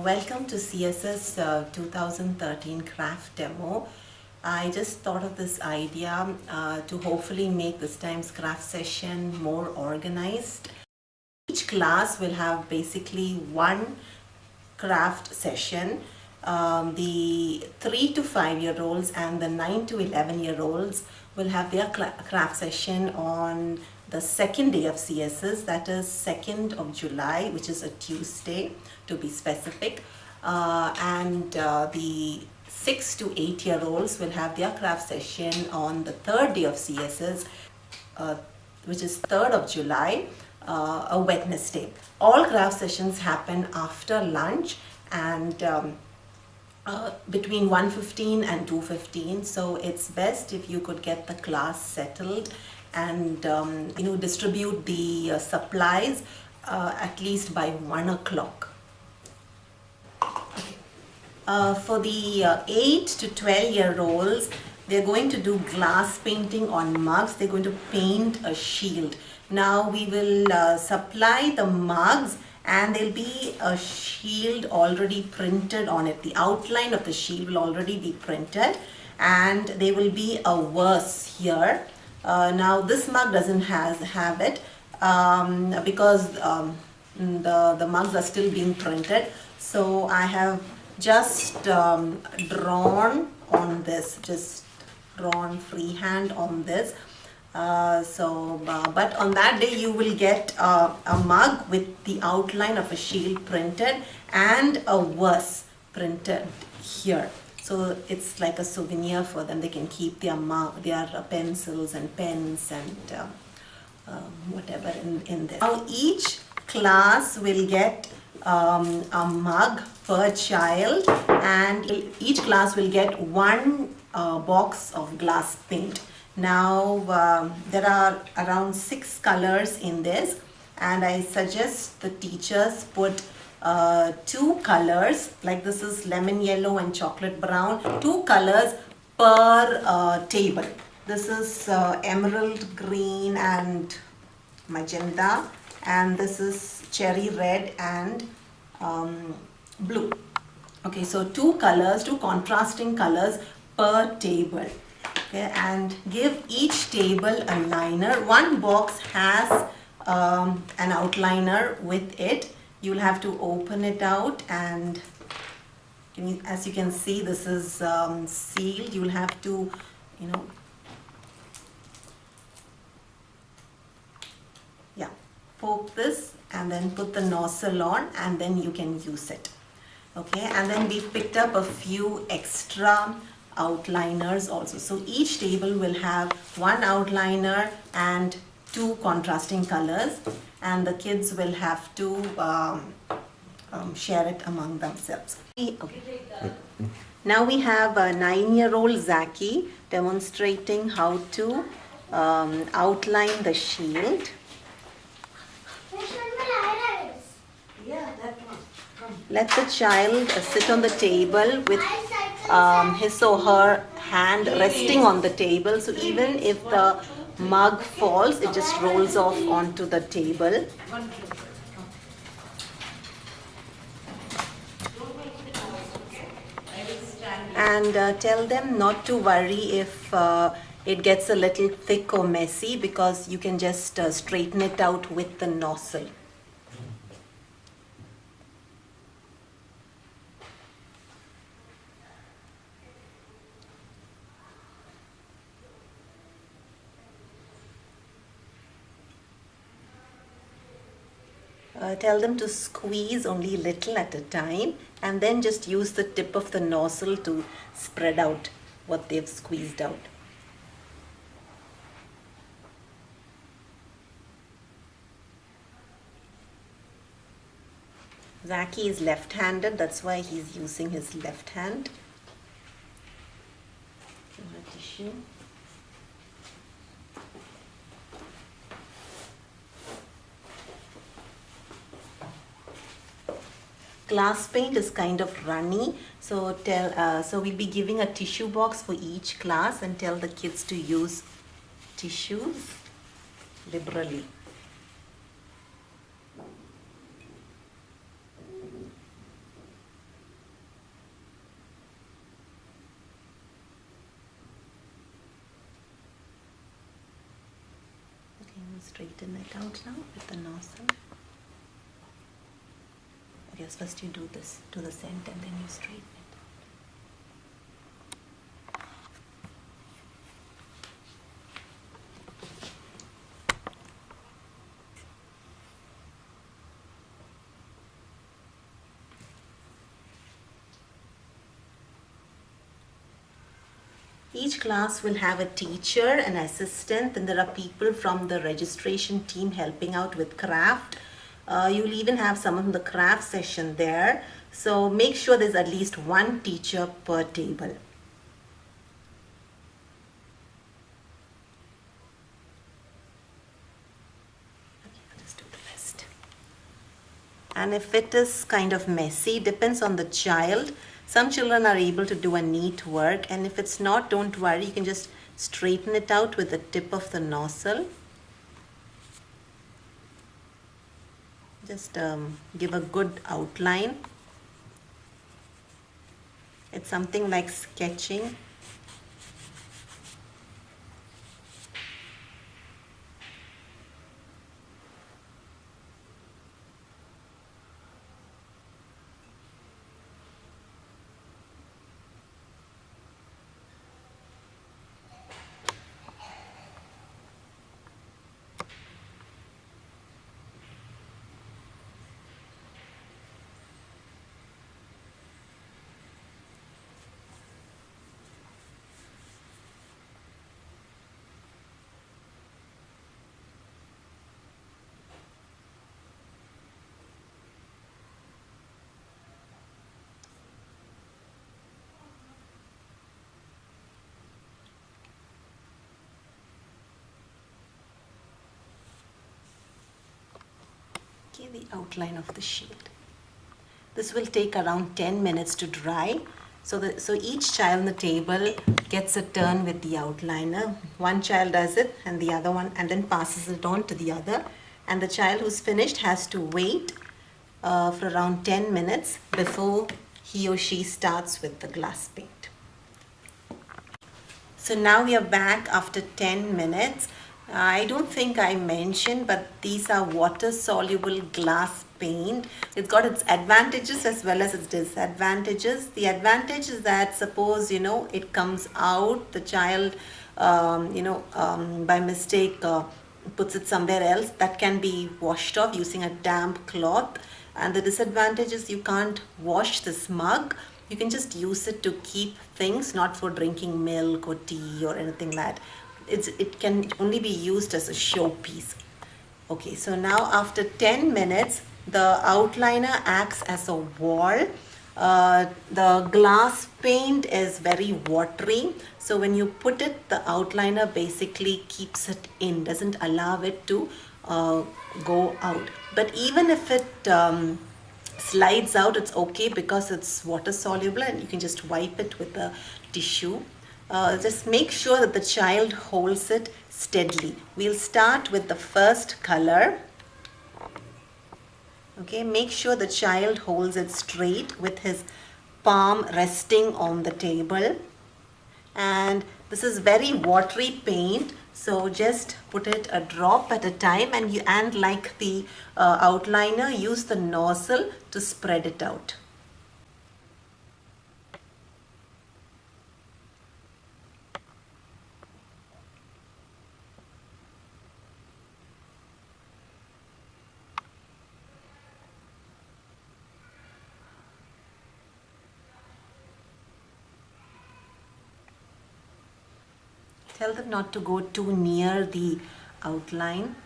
Welcome to CSS 2013 craft demo. I just thought of this idea to hopefully make this time's craft session more organized. Each class will have basically one craft session. The 3 to 5 year olds and the 9 to 11 year olds will have their craft session on the second day of CSS, that is 2nd of July, which is a Tuesday to be specific. The 6 to 8 year olds will have their craft session on the third day of CSS, which is 3rd of July, a Wednesday. All craft sessions happen after lunch and between 1:15 and 2:15, so it's best if you could get the class settled and distribute the supplies at least by 1 o'clock. For the 8 to 12 year olds, they're going to do glass painting on mugs. They're going to paint a shield. Now we will supply the mugs and there'll be a shield already printed on it. The outline of the shield will already be printed and there will be a verse here. Now this mug doesn't have it because the mugs are still being printed. So I have just drawn on this, just drawn freehand on this. But on that day you will get a mug with the outline of a shield printed and a verse printed here. So it's like a souvenir for them. They can keep their pencils and pens and whatever in this. Now each class will get a mug per child, and each class will get one box of glass paint. Now there are around 6 colors in this, and I suggest the teachers put 2 colors, like this is lemon yellow and chocolate brown, 2 colors per table. This is emerald green and magenta, and this is cherry red and blue. Okay, so 2 colors, 2 contrasting colors per table. Okay, and give each table a liner. One box has an outliner with it. You'll have to open it out, and as you can see, this is sealed. You'll have to, poke this and then put the nozzle on, and then you can use it. Okay, and then we picked up a few extra outliners also. So each table will have 1 outliner and 2 contrasting colors, and the kids will have to share it among themselves. Okay. Now we a 9-year-old Zaki demonstrating how to outline the shield. Let the child sit on the table with his or her hand resting on the table, so even if the mug falls, it just rolls off onto the table. And tell them not to worry if it gets a little thick or messy, because you can just straighten it out with the nozzle. Tell them to squeeze only little at a time, and then just use the tip of the nozzle to spread out what they've squeezed out. Zaki is left-handed, that's why he's using his left hand. Tissue. Glass paint is kind of runny, so we'll be giving a tissue box for each class and tell the kids to use tissues liberally. straighten it out now with the nozzle. Okay, first you do this to the center and then you straighten it. Each class will have a teacher, an assistant, and there are people from the registration team helping out with craft. You'll even have someone from the craft session there. So make sure there's at least one teacher per table. Okay, I'll just do the rest. And if it is kind of messy, depends on the child. Some children are able to do a neat work, and if it's not, don't worry, you can just straighten it out with the tip of the nozzle. Just give a good outline. It's something like sketching. Okay, the outline of the shield. This will take around 10 minutes to dry. So each child on the table gets a turn with the outliner. One child does it and the other one, and then passes it on to the other. And the child who's finished has to wait for around 10 minutes before he or she starts with the glass paint. So now we are back after 10 minutes. I don't think I mentioned, but these are water soluble glass paint. It's got its advantages as well as its disadvantages. The advantage is that suppose, it comes out, the child, by mistake puts it somewhere else, that can be washed off using a damp cloth. And the disadvantage is you can't wash this mug. You can just use it to keep things, not for drinking milk or tea or anything like that. It can only be used as a showpiece. Okay, so now after 10 minutes, the outliner acts as a wall. The glass paint is very watery. So when you put it, the outliner basically keeps it in, doesn't allow it to go out. But even if it slides out, it's okay because it's water soluble and you can just wipe it with a tissue. Just make sure that the child holds it steadily. We'll start with the first color. Okay, make sure the child holds it straight with his palm resting on the table. And this is very watery paint, so just put it a drop at a time, and like the outliner, use the nozzle to spread it out. Tell them not to go too near the outline.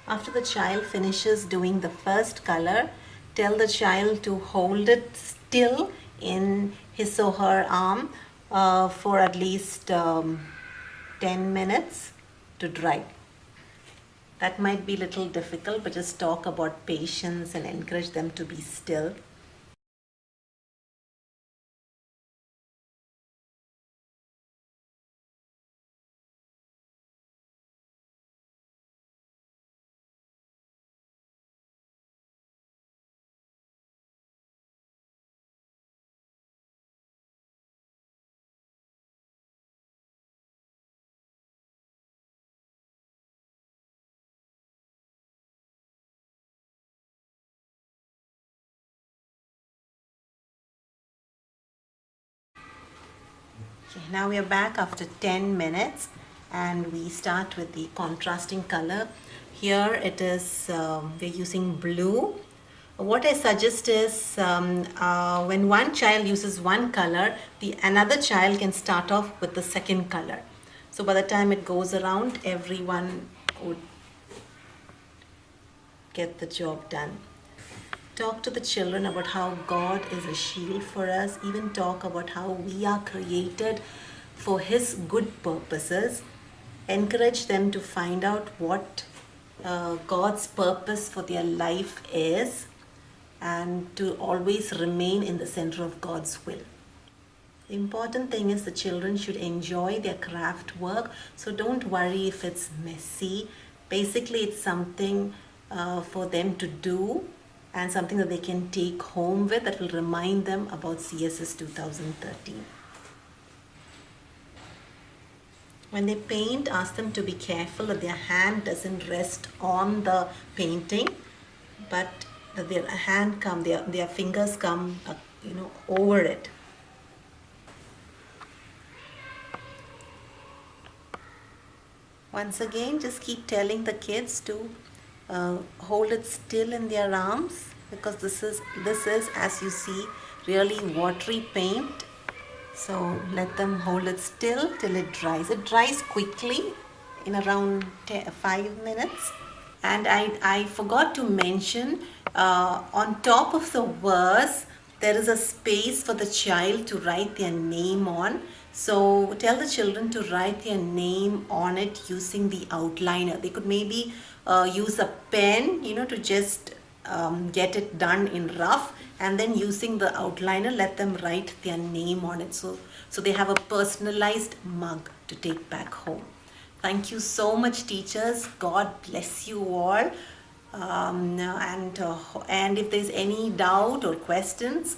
After the child finishes doing the first color, tell the child to hold it still in his or her arm for at least 10 minutes to dry. That might be a little difficult, but just talk about patience and encourage them to be still. Okay, now we are back after 10 minutes and we start with the contrasting color. Here it is, we're using blue. What I suggest is when one child uses one color, another child can start off with the second color. So by the time it goes around, everyone would get the job done. Talk to the children about how God is a shield for us. Even talk about how we are created for His good purposes. Encourage them to find out what God's purpose for their life is and to always remain in the center of God's will. The important thing is the children should enjoy their craft work. So don't worry if it's messy. Basically, it's something for them to do and something that they can take home with that will remind them about CSS 2013. When they paint, ask them to be careful that their hand doesn't rest on the painting, but that their hand come, their fingers come, over it. Once again, just keep telling the kids to hold it still in their arms, because this is, as you see, really watery paint. So let them hold it still till it dries. It dries quickly in around 5 minutes. And I forgot to mention, on top of the verse, there is a space for the child to write their name on. So tell the children to write their name on it using the outliner. They could maybe use a pen, to just get it done in rough, and then using the outliner, let them write their name on it. So they have a personalized mug to take back home. Thank you so much, teachers. God bless you all. And if there's any doubt or questions,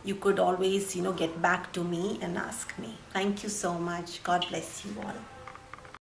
you could always, get back to me and ask me. Thank you so much. God bless you all.